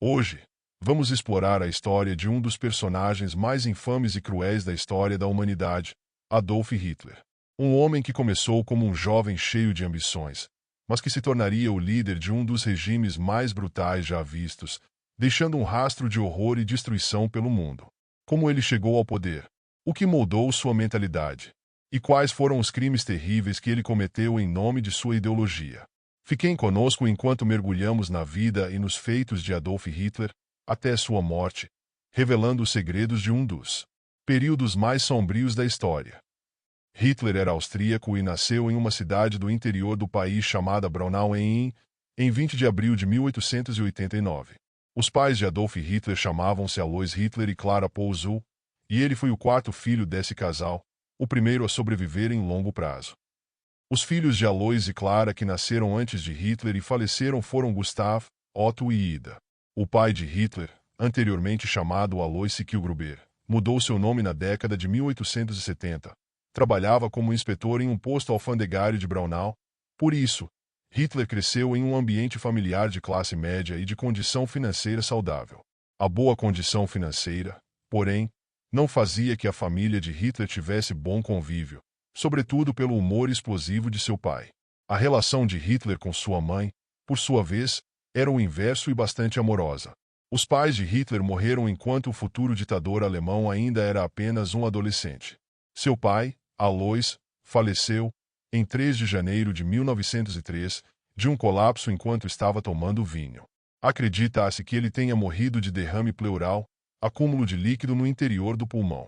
Hoje, vamos explorar a história de um dos personagens mais infames e cruéis da história da humanidade, Adolf Hitler. Um homem que começou como um jovem cheio de ambições, mas que se tornaria o líder de um dos regimes mais brutais já vistos, deixando um rastro de horror e destruição pelo mundo. Como ele chegou ao poder? O que moldou sua mentalidade? E quais foram os crimes terríveis que ele cometeu em nome de sua ideologia? Fiquem conosco enquanto mergulhamos na vida e nos feitos de Adolf Hitler, até sua morte, revelando os segredos de um dos períodos mais sombrios da história. Hitler era austríaco e nasceu em uma cidade do interior do país chamada Braunau em 20 de abril de 1889. Os pais de Adolf Hitler chamavam-se Alois Hitler e Clara Pouzou, e ele foi o quarto filho desse casal, o primeiro a sobreviver em longo prazo. Os filhos de Alois e Clara que nasceram antes de Hitler e faleceram foram Gustav, Otto e Ida. O pai de Hitler, anteriormente chamado Alois Kielgruber, mudou seu nome na década de 1870. Trabalhava como inspetor em um posto alfandegário de Braunau. Por isso, Hitler cresceu em um ambiente familiar de classe média e de condição financeira saudável. A boa condição financeira, porém, não fazia que a família de Hitler tivesse bom convívio, sobretudo pelo humor explosivo de seu pai. A relação de Hitler com sua mãe, por sua vez, era o inverso e bastante amorosa. Os pais de Hitler morreram enquanto o futuro ditador alemão ainda era apenas um adolescente. Seu pai, Alois, faleceu, em 3 de janeiro de 1903, de um colapso enquanto estava tomando vinho. Acredita-se que ele tenha morrido de derrame pleural, acúmulo de líquido no interior do pulmão.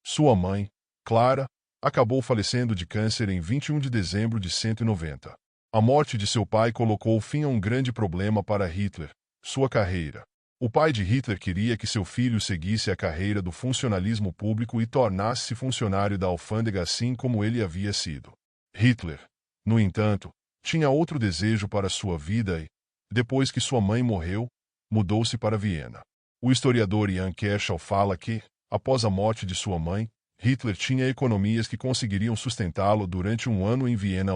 Sua mãe, Clara, acabou falecendo de câncer em 21 de dezembro de 1990. A morte de seu pai colocou fim a um grande problema para Hitler, sua carreira. O pai de Hitler queria que seu filho seguisse a carreira do funcionalismo público e tornasse-se funcionário da alfândega assim como ele havia sido. Hitler, no entanto, tinha outro desejo para sua vida e, depois que sua mãe morreu, mudou-se para Viena. O historiador Jan Kershaw fala que, após a morte de sua mãe, Hitler tinha economias que conseguiriam sustentá-lo durante um ano em Viena.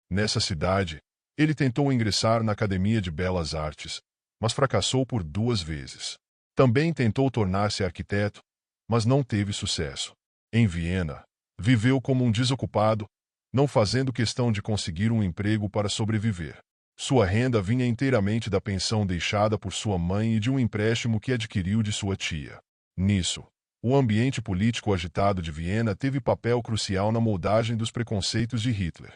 Nessa cidade, ele tentou ingressar na Academia de Belas Artes, mas fracassou por 2 vezes. Também tentou tornar-se arquiteto, mas não teve sucesso. Em Viena, viveu como um desocupado, não fazendo questão de conseguir um emprego para sobreviver. Sua renda vinha inteiramente da pensão deixada por sua mãe e de um empréstimo que adquiriu de sua tia. Nisso, o ambiente político agitado de Viena teve papel crucial na moldagem dos preconceitos de Hitler.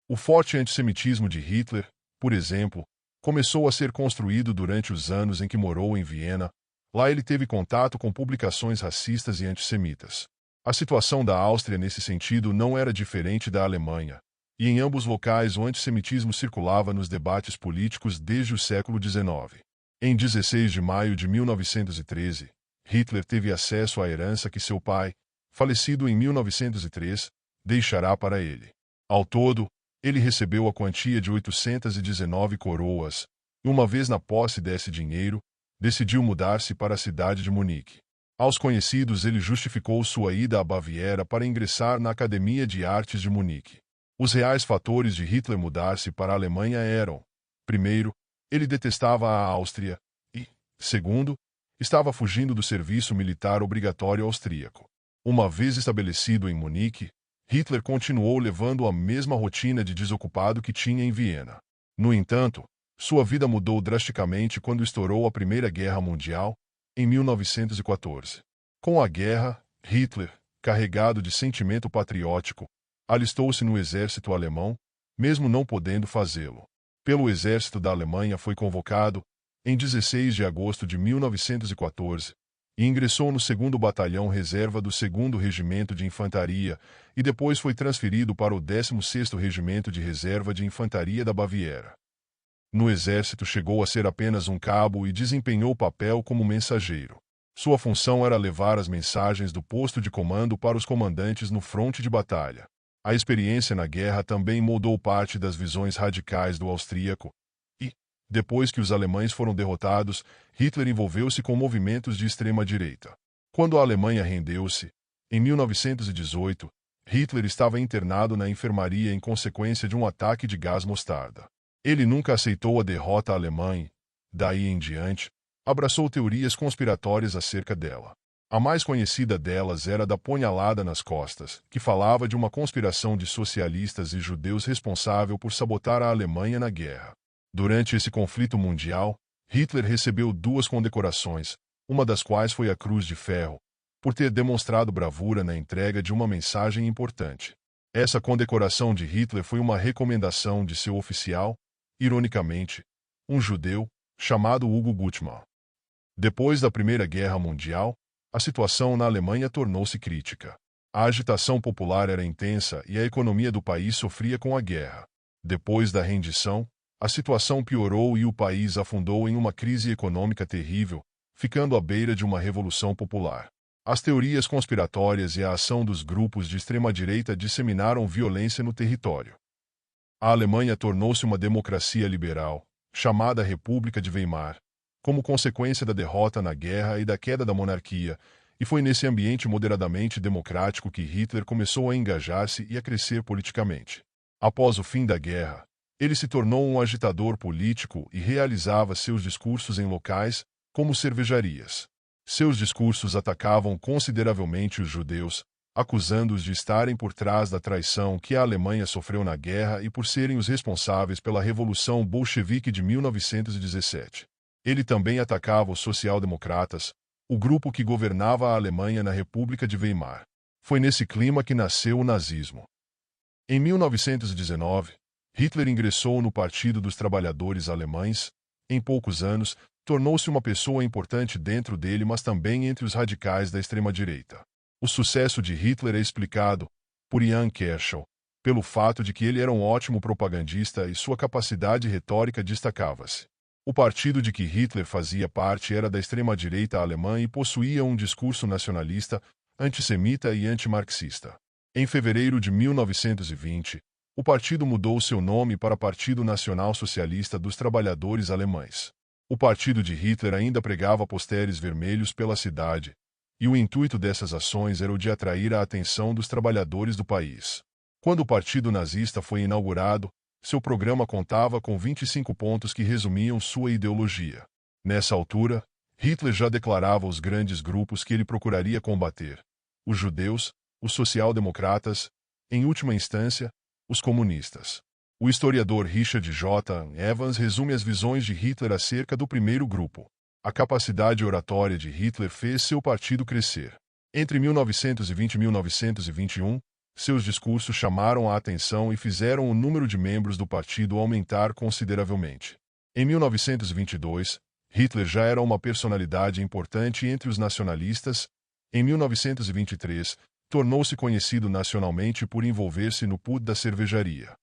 O forte antissemitismo de Hitler, por exemplo, começou a ser construído durante os anos em que morou em Viena. Lá ele teve contato com publicações racistas e antissemitas. A situação da Áustria nesse sentido não era diferente da Alemanha, e em ambos locais o antissemitismo circulava nos debates políticos desde o século XIX. Em 16 de maio de 1913, Hitler teve acesso à herança que seu pai, falecido em 1903, deixará para ele. Ao todo, ele recebeu a quantia de 819 coroas, e uma vez na posse desse dinheiro, decidiu mudar-se para a cidade de Munique. Aos conhecidos ele justificou sua ida à Baviera para ingressar na Academia de Artes de Munique. Os reais fatores de Hitler mudar-se para a Alemanha eram: primeiro, ele detestava a Áustria e, segundo, estava fugindo do serviço militar obrigatório austríaco. Uma vez estabelecido em Munique, Hitler continuou levando a mesma rotina de desocupado que tinha em Viena. No entanto, sua vida mudou drasticamente quando estourou a Primeira Guerra Mundial, em 1914. Com a guerra, Hitler, carregado de sentimento patriótico, alistou-se no exército alemão, mesmo não podendo fazê-lo. Pelo exército da Alemanha foi convocado, em 16 de agosto de 1914, e ingressou no 2º Batalhão Reserva do 2º Regimento de Infantaria e depois foi transferido para o 16º Regimento de Reserva de Infantaria da Baviera. No exército chegou a ser apenas um cabo e desempenhou papel como mensageiro. Sua função era levar as mensagens do posto de comando para os comandantes no fronte de batalha. A experiência na guerra também moldou parte das visões radicais do austríaco, e, depois que os alemães foram derrotados, Hitler envolveu-se com movimentos de extrema-direita. Quando a Alemanha rendeu-se, em 1918, Hitler estava internado na enfermaria em consequência de um ataque de gás mostarda. Ele nunca aceitou a derrota alemã e, Daí em diante, abraçou teorias conspiratórias acerca dela. A mais conhecida delas era da punhalada nas costas, que falava de uma conspiração de socialistas e judeus responsável por sabotar a Alemanha na guerra. Durante esse conflito mundial, Hitler recebeu 2 condecorações, uma das quais foi a Cruz de Ferro, por ter demonstrado bravura na entrega de uma mensagem importante. Essa condecoração de Hitler foi uma recomendação de seu oficial, ironicamente, um judeu, chamado Hugo Gutmann. Depois da Primeira Guerra Mundial, a situação na Alemanha tornou-se crítica. A agitação popular era intensa e a economia do país sofria com a guerra. Depois da rendição, a situação piorou e o país afundou em uma crise econômica terrível, ficando à beira de uma revolução popular. As teorias conspiratórias e a ação dos grupos de extrema-direita disseminaram violência no território. A Alemanha tornou-se uma democracia liberal, chamada República de Weimar, como consequência da derrota na guerra e da queda da monarquia, e foi nesse ambiente moderadamente democrático que Hitler começou a engajar-se e a crescer politicamente. Após o fim da guerra, ele se tornou um agitador político e realizava seus discursos em locais, como cervejarias. Seus discursos atacavam consideravelmente os judeus, acusando-os de estarem por trás da traição que a Alemanha sofreu na guerra e por serem os responsáveis pela Revolução Bolchevique de 1917. Ele também atacava os social-democratas, o grupo que governava a Alemanha na República de Weimar. Foi nesse clima que nasceu o nazismo. Em 1919, Hitler ingressou no Partido dos Trabalhadores Alemães. Em poucos anos, tornou-se uma pessoa importante dentro dele, mas também entre os radicais da extrema-direita. O sucesso de Hitler é explicado, por Ian Kershaw, pelo fato de que ele era um ótimo propagandista e sua capacidade retórica destacava-se. O partido de que Hitler fazia parte era da extrema-direita alemã e possuía um discurso nacionalista, antissemita e antimarxista. Em fevereiro de 1920, o partido mudou seu nome para Partido Nacional Socialista dos Trabalhadores Alemães. O partido de Hitler ainda pregava posteriores vermelhos pela cidade, e o intuito dessas ações era o de atrair a atenção dos trabalhadores do país. Quando o Partido Nazista foi inaugurado, seu programa contava com 25 pontos que resumiam sua ideologia. Nessa altura, Hitler já declarava os grandes grupos que ele procuraria combater: os judeus, os social-democratas, em última instância, os comunistas. O historiador Richard J. Evans resume as visões de Hitler acerca do primeiro grupo. A capacidade oratória de Hitler fez seu partido crescer. Entre 1920 e 1921, seus discursos chamaram a atenção e fizeram o número de membros do partido aumentar consideravelmente. Em 1922, Hitler já era uma personalidade importante entre os nacionalistas. Em 1923, tornou-se conhecido nacionalmente por envolver-se no PUD da cervejaria.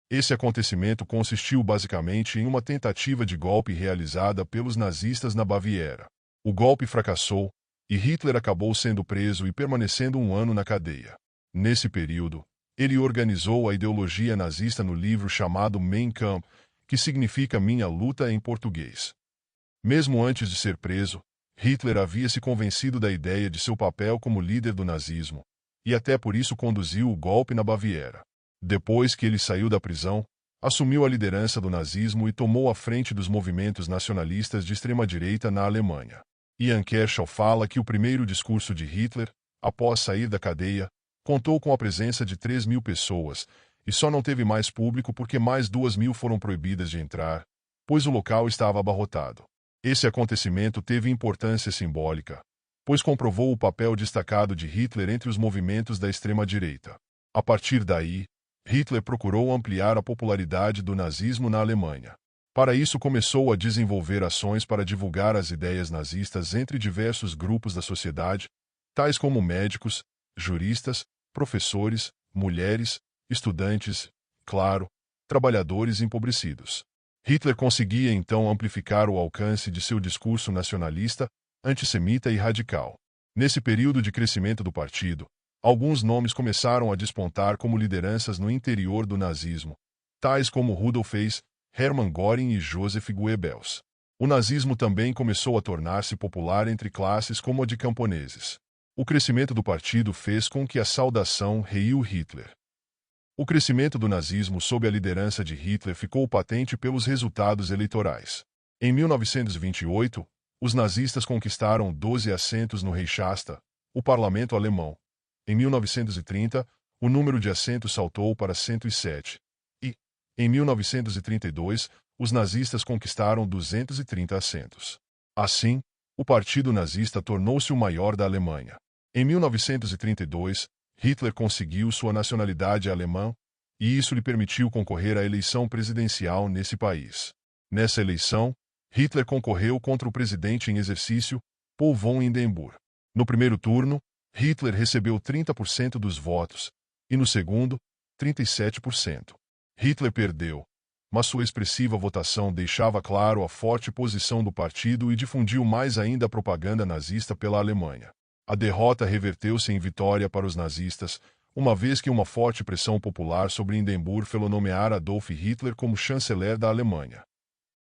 Esse acontecimento consistiu basicamente em uma tentativa de golpe realizada pelos nazistas na Baviera. O golpe fracassou, e Hitler acabou sendo preso e permanecendo 1 ano na cadeia. Nesse período, ele organizou a ideologia nazista no livro chamado Mein Kampf, que significa Minha Luta em português. Mesmo antes de ser preso, Hitler havia se convencido da ideia de seu papel como líder do nazismo, e até por isso conduziu o golpe na Baviera. Depois que ele saiu da prisão, assumiu a liderança do nazismo e tomou a frente dos movimentos nacionalistas de extrema-direita na Alemanha. Ian Kershaw fala que o primeiro discurso de Hitler, após sair da cadeia, contou com a presença de 3.000 pessoas, e só não teve mais público porque mais 2.000 foram proibidas de entrar, pois o local estava abarrotado. Esse acontecimento teve importância simbólica, pois comprovou o papel destacado de Hitler entre os movimentos da extrema-direita. A partir daí, Hitler procurou ampliar a popularidade do nazismo na Alemanha. Para isso, começou a desenvolver ações para divulgar as ideias nazistas entre diversos grupos da sociedade, tais como médicos, juristas, professores, mulheres, estudantes, claro, trabalhadores empobrecidos. Hitler conseguia então amplificar o alcance de seu discurso nacionalista, antissemita e radical. Nesse período de crescimento do partido, alguns nomes começaram a despontar como lideranças no interior do nazismo, tais como Rudolf Hess, Hermann Göring e Joseph Goebbels. O nazismo também começou a tornar-se popular entre classes como a de camponeses. O crescimento do partido fez com que a saudação Heil Hitler. O crescimento do nazismo sob a liderança de Hitler ficou patente pelos resultados eleitorais. Em 1928, os nazistas conquistaram 12 assentos no Reichstag, o parlamento alemão. Em 1930, o número de assentos saltou para 107. E, em 1932, os nazistas conquistaram 230 assentos. Assim, o Partido Nazista tornou-se o maior da Alemanha. Em 1932, Hitler conseguiu sua nacionalidade alemã, e isso lhe permitiu concorrer à eleição presidencial nesse país. Nessa eleição, Hitler concorreu contra o presidente em exercício, Paul von Hindenburg. No primeiro turno, Hitler recebeu 30% dos votos, e no segundo, 37%. Hitler perdeu, mas sua expressiva votação deixava claro a forte posição do partido e difundiu mais ainda a propaganda nazista pela Alemanha. A derrota reverteu-se em vitória para os nazistas, uma vez que uma forte pressão popular sobre Hindenburg fez nomear Adolf Hitler como chanceler da Alemanha.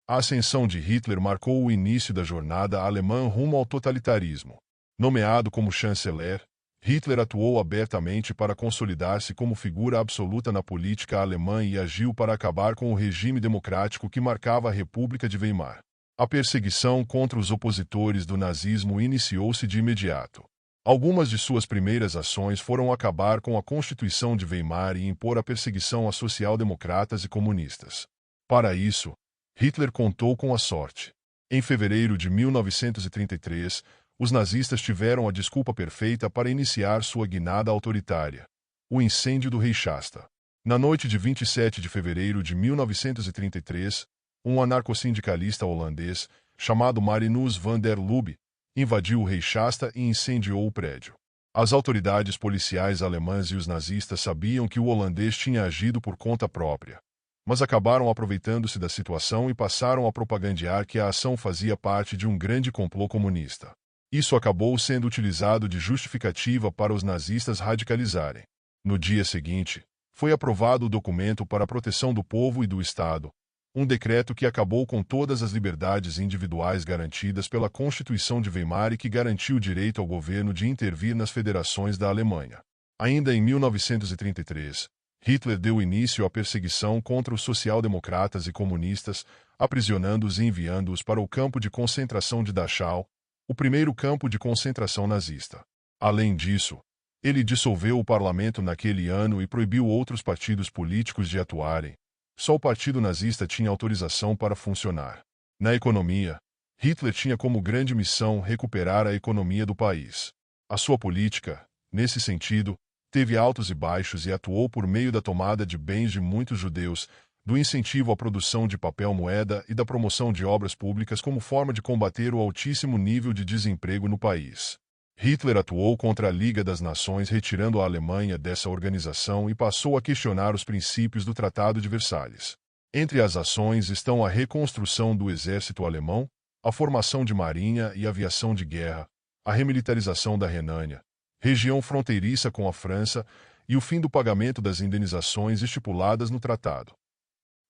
A ascensão de Hitler marcou o início da jornada alemã rumo ao totalitarismo. Nomeado como chanceler, Hitler atuou abertamente para consolidar-se como figura absoluta na política alemã e agiu para acabar com o regime democrático que marcava a República de Weimar. A perseguição contra os opositores do nazismo iniciou-se de imediato. Algumas de suas primeiras ações foram acabar com a Constituição de Weimar e impor a perseguição a social-democratas e comunistas. Para isso, Hitler contou com a sorte. Em fevereiro de 1933, os nazistas tiveram a desculpa perfeita para iniciar sua guinada autoritária: o incêndio do Reichstag. Na noite de 27 de fevereiro de 1933, um anarcossindicalista holandês, chamado Marinus van der Lubbe, invadiu o Reichstag e incendiou o prédio. As autoridades policiais alemãs e os nazistas sabiam que o holandês tinha agido por conta própria, mas acabaram aproveitando-se da situação e passaram a propagandear que a ação fazia parte de um grande complô comunista. Isso acabou sendo utilizado de justificativa para os nazistas radicalizarem. No dia seguinte, foi aprovado o Documento para a Proteção do Povo e do Estado, um decreto que acabou com todas as liberdades individuais garantidas pela Constituição de Weimar e que garantiu o direito ao governo de intervir nas federações da Alemanha. Ainda em 1933, Hitler deu início à perseguição contra os social-democratas e comunistas, aprisionando-os e enviando-os para o campo de concentração de Dachau, o primeiro campo de concentração nazista. Além disso, ele dissolveu o parlamento naquele ano e proibiu outros partidos políticos de atuarem. Só o Partido Nazista tinha autorização para funcionar. Na economia, Hitler tinha como grande missão recuperar a economia do país. A sua política, nesse sentido, teve altos e baixos e atuou por meio da tomada de bens de muitos judeus, do incentivo à produção de papel-moeda e da promoção de obras públicas como forma de combater o altíssimo nível de desemprego no país. Hitler atuou contra a Liga das Nações, retirando a Alemanha dessa organização e passou a questionar os princípios do Tratado de Versalhes. Entre as ações estão a reconstrução do exército alemão, a formação de marinha e aviação de guerra, a remilitarização da Renânia, região fronteiriça com a França, e o fim do pagamento das indenizações estipuladas no tratado.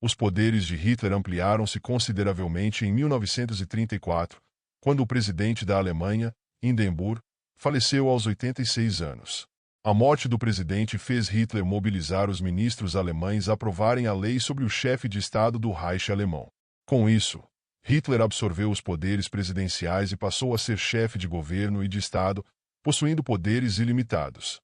Os poderes de Hitler ampliaram-se consideravelmente em 1934, quando o presidente da Alemanha, Hindenburg, faleceu aos 86 anos. A morte do presidente fez Hitler mobilizar os ministros alemães a aprovarem a lei sobre o chefe de Estado do Reich alemão. Com isso, Hitler absorveu os poderes presidenciais e passou a ser chefe de governo e de Estado, possuindo poderes ilimitados.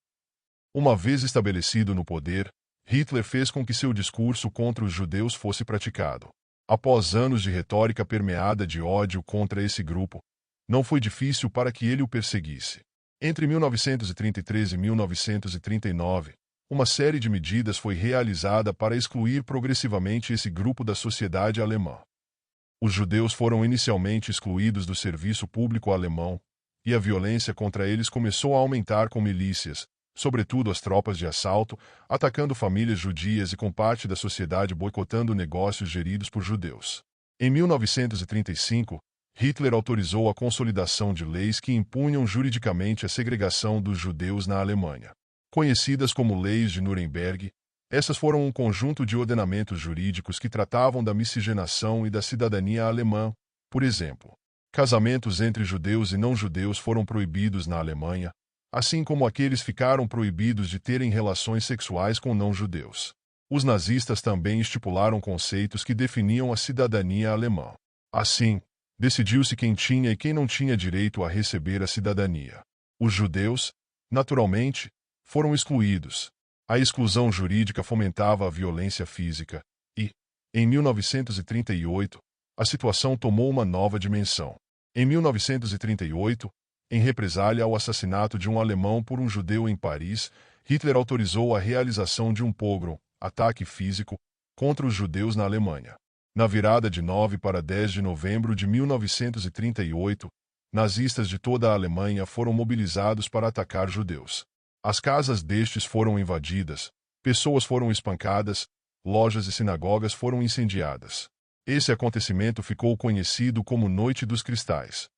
Uma vez estabelecido no poder, Hitler fez com que seu discurso contra os judeus fosse praticado. Após anos de retórica permeada de ódio contra esse grupo, não foi difícil para que ele o perseguisse. Entre 1933 e 1939, uma série de medidas foi realizada para excluir progressivamente esse grupo da sociedade alemã. Os judeus foram inicialmente excluídos do serviço público alemão, e a violência contra eles começou a aumentar com milícias, sobretudo as tropas de assalto, atacando famílias judias e com parte da sociedade boicotando negócios geridos por judeus. Em 1935, Hitler autorizou a consolidação de leis que impunham juridicamente a segregação dos judeus na Alemanha. Conhecidas como Leis de Nuremberg, essas foram um conjunto de ordenamentos jurídicos que tratavam da miscigenação e da cidadania alemã. Por exemplo, casamentos entre judeus e não-judeus foram proibidos na Alemanha, assim como aqueles ficaram proibidos de terem relações sexuais com não-judeus. Os nazistas também estipularam conceitos que definiam a cidadania alemã. Assim, decidiu-se quem tinha e quem não tinha direito a receber a cidadania. Os judeus, naturalmente, foram excluídos. A exclusão jurídica fomentava a violência física e, em 1938, a situação tomou uma nova dimensão. Em 1938, em represália ao assassinato de um alemão por um judeu em Paris, Hitler autorizou a realização de um pogrom, ataque físico, contra os judeus na Alemanha. Na virada de 9 para 10 de novembro de 1938, nazistas de toda a Alemanha foram mobilizados para atacar judeus. As casas destes foram invadidas, pessoas foram espancadas, lojas e sinagogas foram incendiadas. Esse acontecimento ficou conhecido como Noite dos Cristais.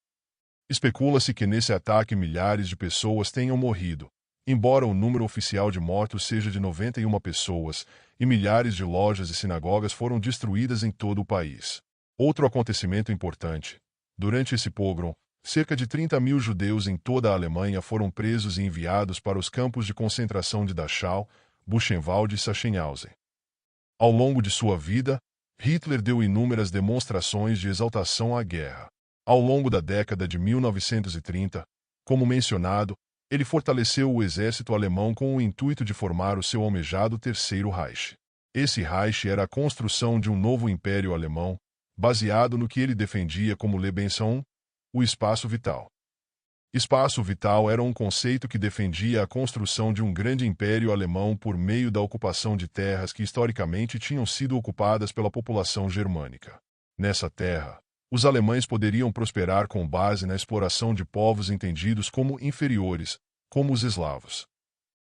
Especula-se que nesse ataque milhares de pessoas tenham morrido, embora o número oficial de mortos seja de 91 pessoas, e milhares de lojas e sinagogas foram destruídas em todo o país. Outro acontecimento importante. Durante esse pogrom, cerca de 30.000 judeus em toda a Alemanha foram presos e enviados para os campos de concentração de Dachau, Buchenwald e Sachsenhausen. Ao longo de sua vida, Hitler deu inúmeras demonstrações de exaltação à guerra. Ao longo da década de 1930, como mencionado, ele fortaleceu o exército alemão com o intuito de formar o seu almejado Terceiro Reich. Esse Reich era a construção de um novo império alemão, baseado no que ele defendia como Lebensraum, o espaço vital. Espaço vital era um conceito que defendia a construção de um grande império alemão por meio da ocupação de terras que historicamente tinham sido ocupadas pela população germânica. Nessa terra, os alemães poderiam prosperar com base na exploração de povos entendidos como inferiores, como os eslavos.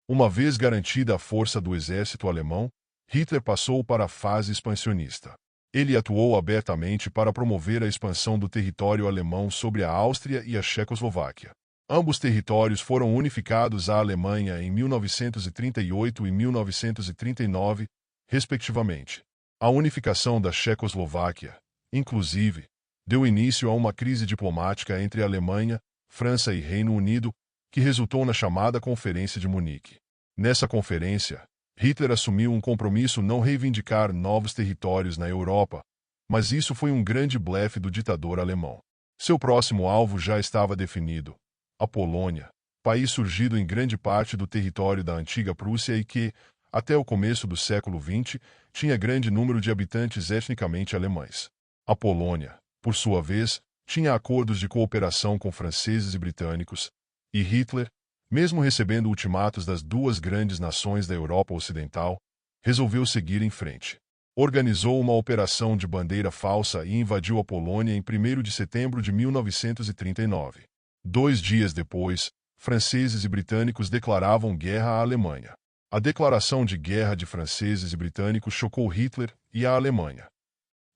Uma vez garantida a força do exército alemão, Hitler passou para a fase expansionista. Ele atuou abertamente para promover a expansão do território alemão sobre a Áustria e a Checoslováquia. Ambos territórios foram unificados à Alemanha em 1938 e 1939, respectivamente. A unificação da Checoslováquia, inclusive, deu início a uma crise diplomática entre a Alemanha, França e Reino Unido, que resultou na chamada Conferência de Munique. Nessa conferência, Hitler assumiu um compromisso não reivindicar novos territórios na Europa, mas isso foi um grande blefe do ditador alemão. Seu próximo alvo já estava definido: a Polônia, país surgido em grande parte do território da antiga Prússia e que, até o começo do século XX, tinha grande número de habitantes etnicamente alemães. A Polônia, por sua vez, tinha acordos de cooperação com franceses e britânicos, e Hitler, mesmo recebendo ultimatos das duas grandes nações da Europa Ocidental, resolveu seguir em frente. Organizou uma operação de bandeira falsa e invadiu a Polônia em 1º de setembro de 1939. 2 dias depois, franceses e britânicos declaravam guerra à Alemanha. A declaração de guerra de franceses e britânicos chocou Hitler e a Alemanha.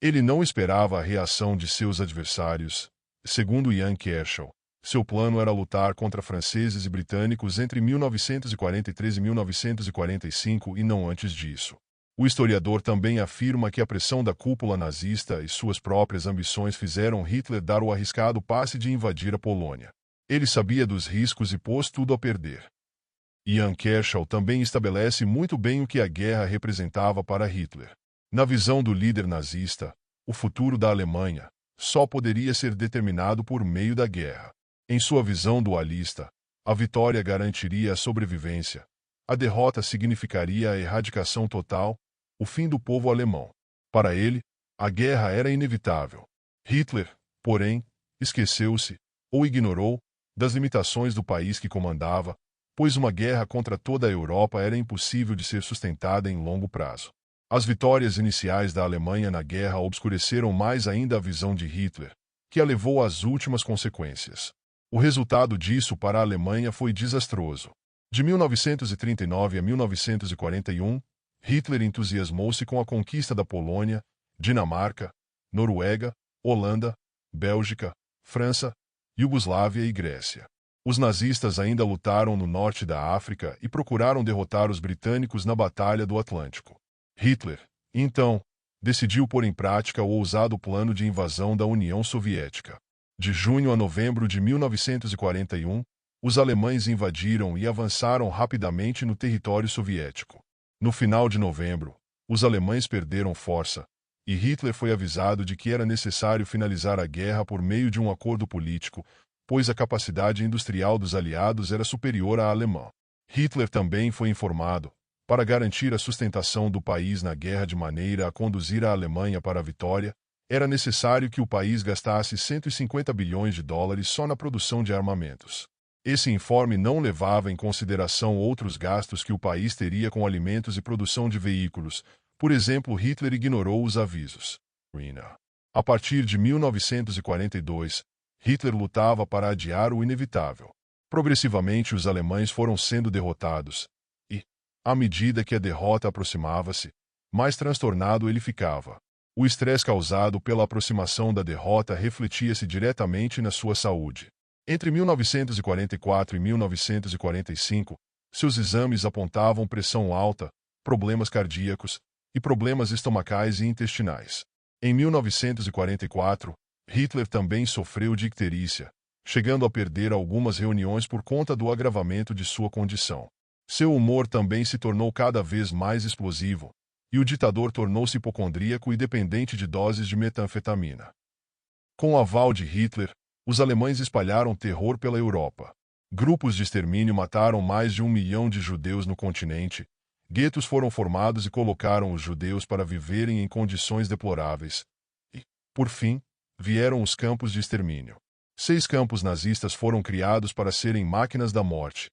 Ele não esperava a reação de seus adversários. Segundo Ian Kershaw, seu plano era lutar contra franceses e britânicos entre 1943 e 1945 e não antes disso. O historiador também afirma que a pressão da cúpula nazista e suas próprias ambições fizeram Hitler dar o arriscado passe de invadir a Polônia. Ele sabia dos riscos e pôs tudo a perder. Ian Kershaw também estabelece muito bem o que a guerra representava para Hitler. Na visão do líder nazista, o futuro da Alemanha só poderia ser determinado por meio da guerra. Em sua visão dualista, a vitória garantiria a sobrevivência, a derrota significaria a erradicação total, o fim do povo alemão. Para ele, a guerra era inevitável. Hitler, porém, esqueceu-se, ou ignorou, das limitações do país que comandava, pois uma guerra contra toda a Europa era impossível de ser sustentada em longo prazo. As vitórias iniciais da Alemanha na guerra obscureceram mais ainda a visão de Hitler, que a levou às últimas consequências. O resultado disso para a Alemanha foi desastroso. De 1939 a 1941, Hitler entusiasmou-se com a conquista da Polônia, Dinamarca, Noruega, Holanda, Bélgica, França, Iugoslávia e Grécia. Os nazistas ainda lutaram no norte da África e procuraram derrotar os britânicos na Batalha do Atlântico. Hitler, então, decidiu pôr em prática o ousado plano de invasão da União Soviética. De junho a novembro de 1941, os alemães invadiram e avançaram rapidamente no território soviético. No final de novembro, os alemães perderam força, e Hitler foi avisado de que era necessário finalizar a guerra por meio de um acordo político, pois a capacidade industrial dos aliados era superior à alemã. Hitler também foi informado, para garantir a sustentação do país na guerra de maneira a conduzir a Alemanha para a vitória, era necessário que o país gastasse 150 bilhões de dólares só na produção de armamentos. Esse informe não levava em consideração outros gastos que o país teria com alimentos e produção de veículos. Por exemplo, Hitler ignorou os avisos. A partir de 1942, Hitler lutava para adiar o inevitável. Progressivamente, os alemães foram sendo derrotados, e, à medida que a derrota aproximava-se, mais transtornado ele ficava. O estresse causado pela aproximação da derrota refletia-se diretamente na sua saúde. Entre 1944 e 1945, seus exames apontavam pressão alta, problemas cardíacos e problemas estomacais e intestinais. Em 1944, Hitler também sofreu de icterícia, chegando a perder algumas reuniões por conta do agravamento de sua condição. Seu humor também se tornou cada vez mais explosivo, e o ditador tornou-se hipocondríaco e dependente de doses de metanfetamina. Com o aval de Hitler, os alemães espalharam terror pela Europa. Grupos de extermínio mataram mais de 1 milhão de judeus no continente, guetos foram formados e colocaram os judeus para viverem em condições deploráveis. E, por fim, vieram os campos de extermínio. 6 campos nazistas foram criados para serem máquinas da morte: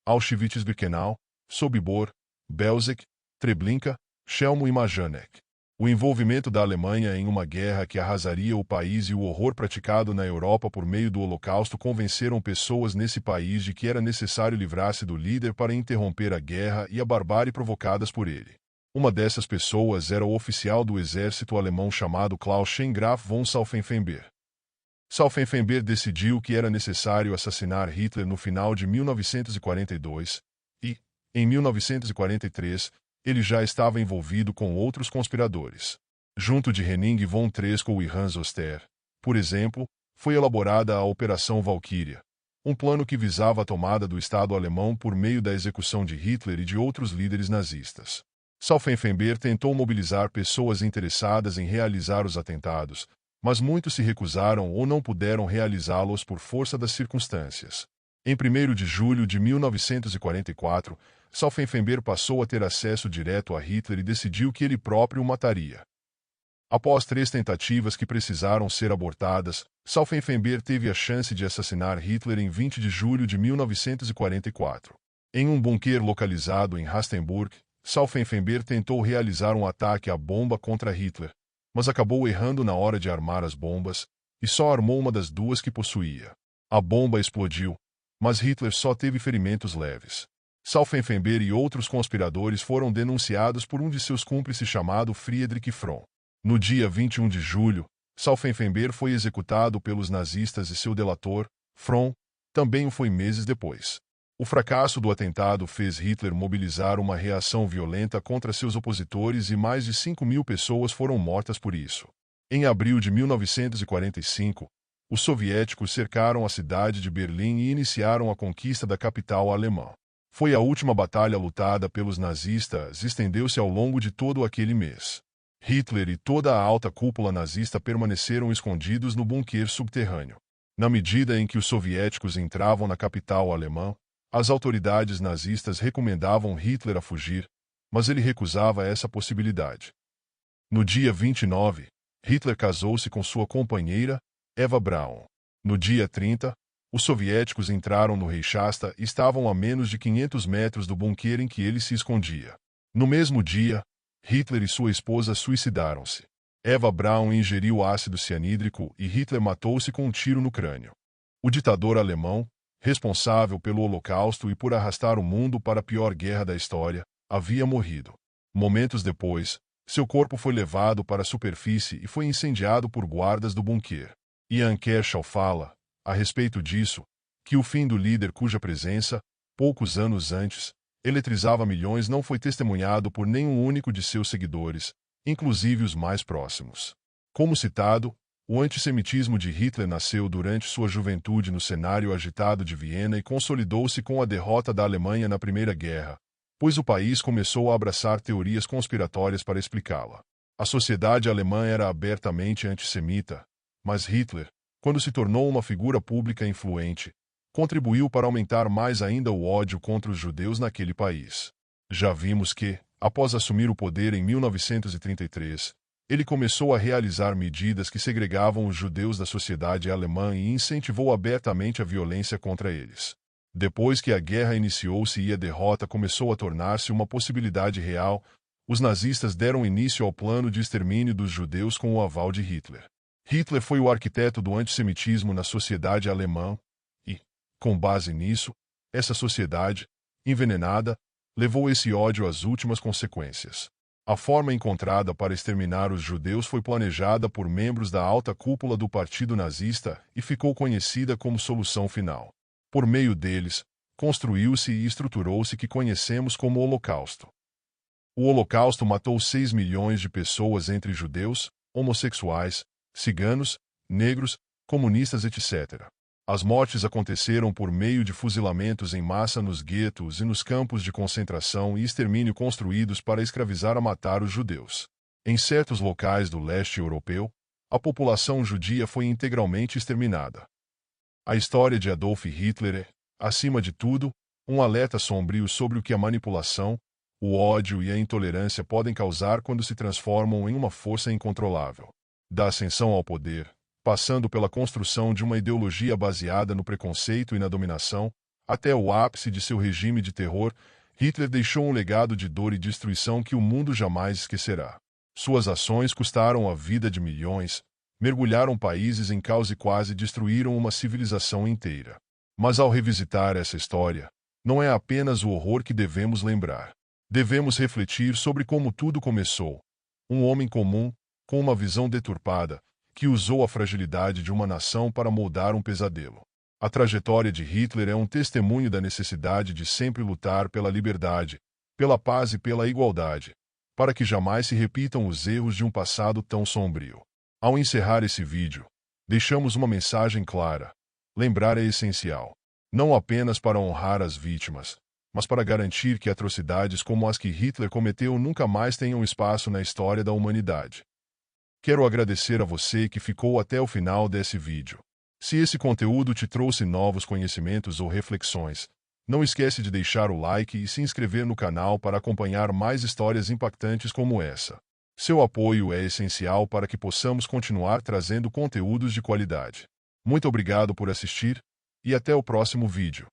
Auschwitz-Birkenau, Sobibor, Belzec, Treblinka, Chelmo e Majdanek. O envolvimento da Alemanha em uma guerra que arrasaria o país e o horror praticado na Europa por meio do Holocausto convenceram pessoas nesse país de que era necessário livrar-se do líder para interromper a guerra e a barbárie provocadas por ele. Uma dessas pessoas era o oficial do exército alemão chamado Klaus Schengraf von Stauffenberg. Stauffenberg decidiu que era necessário assassinar Hitler no final de 1942 e, em 1943, ele já estava envolvido com outros conspiradores. Junto de Henning von Treschow e Hans Oster, por exemplo, foi elaborada a Operação Valkyria, um plano que visava a tomada do Estado alemão por meio da execução de Hitler e de outros líderes nazistas. Stauffenberg tentou mobilizar pessoas interessadas em realizar os atentados, mas muitos se recusaram ou não puderam realizá-los por força das circunstâncias. Em 1º de julho de 1944, Stauffenberg passou a ter acesso direto a Hitler e decidiu que ele próprio o mataria. Após 3 tentativas que precisaram ser abortadas, Stauffenberg teve a chance de assassinar Hitler em 20 de julho de 1944. Em um bunker localizado em Rastenburg, Stauffenberg tentou realizar um ataque à bomba contra Hitler, mas acabou errando na hora de armar as bombas, e só armou uma das 2 que possuía. A bomba explodiu, mas Hitler só teve ferimentos leves. Stauffenberg e outros conspiradores foram denunciados por um de seus cúmplices chamado Friedrich Fromm. No dia 21 de julho, Stauffenberg foi executado pelos nazistas e seu delator, Fromm, também o foi meses depois. O fracasso do atentado fez Hitler mobilizar uma reação violenta contra seus opositores e mais de 5.000 pessoas foram mortas por isso. Em abril de 1945, os soviéticos cercaram a cidade de Berlim e iniciaram a conquista da capital alemã. Foi a última batalha lutada pelos nazistas e estendeu-se ao longo de todo aquele mês. Hitler e toda a alta cúpula nazista permaneceram escondidos no bunker subterrâneo. Na medida em que os soviéticos entravam na capital alemã, as autoridades nazistas recomendavam Hitler a fugir, mas ele recusava essa possibilidade. No dia 29, Hitler casou-se com sua companheira, Eva Braun. No dia 30, os soviéticos entraram no Reichstag e estavam a menos de 500 metros do bunker em que ele se escondia. No mesmo dia, Hitler e sua esposa suicidaram-se. Eva Braun ingeriu ácido cianídrico e Hitler matou-se com um tiro no crânio. O ditador alemão, responsável pelo Holocausto e por arrastar o mundo para a pior guerra da história, havia morrido. Momentos depois, seu corpo foi levado para a superfície e foi incendiado por guardas do bunker. Ian Kershaw fala, a respeito disso, que o fim do líder cuja presença, poucos anos antes, eletrizava milhões não foi testemunhado por nenhum único de seus seguidores, inclusive os mais próximos. Como citado, o antissemitismo de Hitler nasceu durante sua juventude no cenário agitado de Viena e consolidou-se com a derrota da Alemanha na Primeira Guerra, pois o país começou a abraçar teorias conspiratórias para explicá-la. A sociedade alemã era abertamente antissemita, mas Hitler, quando se tornou uma figura pública influente, contribuiu para aumentar mais ainda o ódio contra os judeus naquele país. Já vimos que, após assumir o poder em 1933, ele começou a realizar medidas que segregavam os judeus da sociedade alemã e incentivou abertamente a violência contra eles. Depois que a guerra iniciou-se e a derrota começou a tornar-se uma possibilidade real, os nazistas deram início ao plano de extermínio dos judeus com o aval de Hitler. Hitler foi o arquiteto do antissemitismo na sociedade alemã e, com base nisso, essa sociedade, envenenada, levou esse ódio às últimas consequências. A forma encontrada para exterminar os judeus foi planejada por membros da alta cúpula do Partido Nazista e ficou conhecida como solução final. Por meio deles, construiu-se e estruturou-se o que conhecemos como Holocausto. O Holocausto matou 6 milhões de pessoas entre judeus, homossexuais, ciganos, negros, comunistas, etc. As mortes aconteceram por meio de fuzilamentos em massa nos guetos e nos campos de concentração e extermínio construídos para escravizar e matar os judeus. Em certos locais do leste europeu, a população judia foi integralmente exterminada. A história de Adolf Hitler é, acima de tudo, um alerta sombrio sobre o que a manipulação, o ódio e a intolerância podem causar quando se transformam em uma força incontrolável. Da ascensão ao poder, passando pela construção de uma ideologia baseada no preconceito e na dominação, até o ápice de seu regime de terror, Hitler deixou um legado de dor e destruição que o mundo jamais esquecerá. Suas ações custaram a vida de milhões, mergulharam países em caos e quase destruíram uma civilização inteira. Mas ao revisitar essa história, não é apenas o horror que devemos lembrar. Devemos refletir sobre como tudo começou. Um homem comum, com uma visão deturpada, que usou a fragilidade de uma nação para moldar um pesadelo. A trajetória de Hitler é um testemunho da necessidade de sempre lutar pela liberdade, pela paz e pela igualdade, para que jamais se repitam os erros de um passado tão sombrio. Ao encerrar esse vídeo, deixamos uma mensagem clara. Lembrar é essencial, não apenas para honrar as vítimas, mas para garantir que atrocidades como as que Hitler cometeu nunca mais tenham espaço na história da humanidade. Quero agradecer a você que ficou até o final desse vídeo. Se esse conteúdo te trouxe novos conhecimentos ou reflexões, não esquece de deixar o like e se inscrever no canal para acompanhar mais histórias impactantes como essa. Seu apoio é essencial para que possamos continuar trazendo conteúdos de qualidade. Muito obrigado por assistir, e até o próximo vídeo.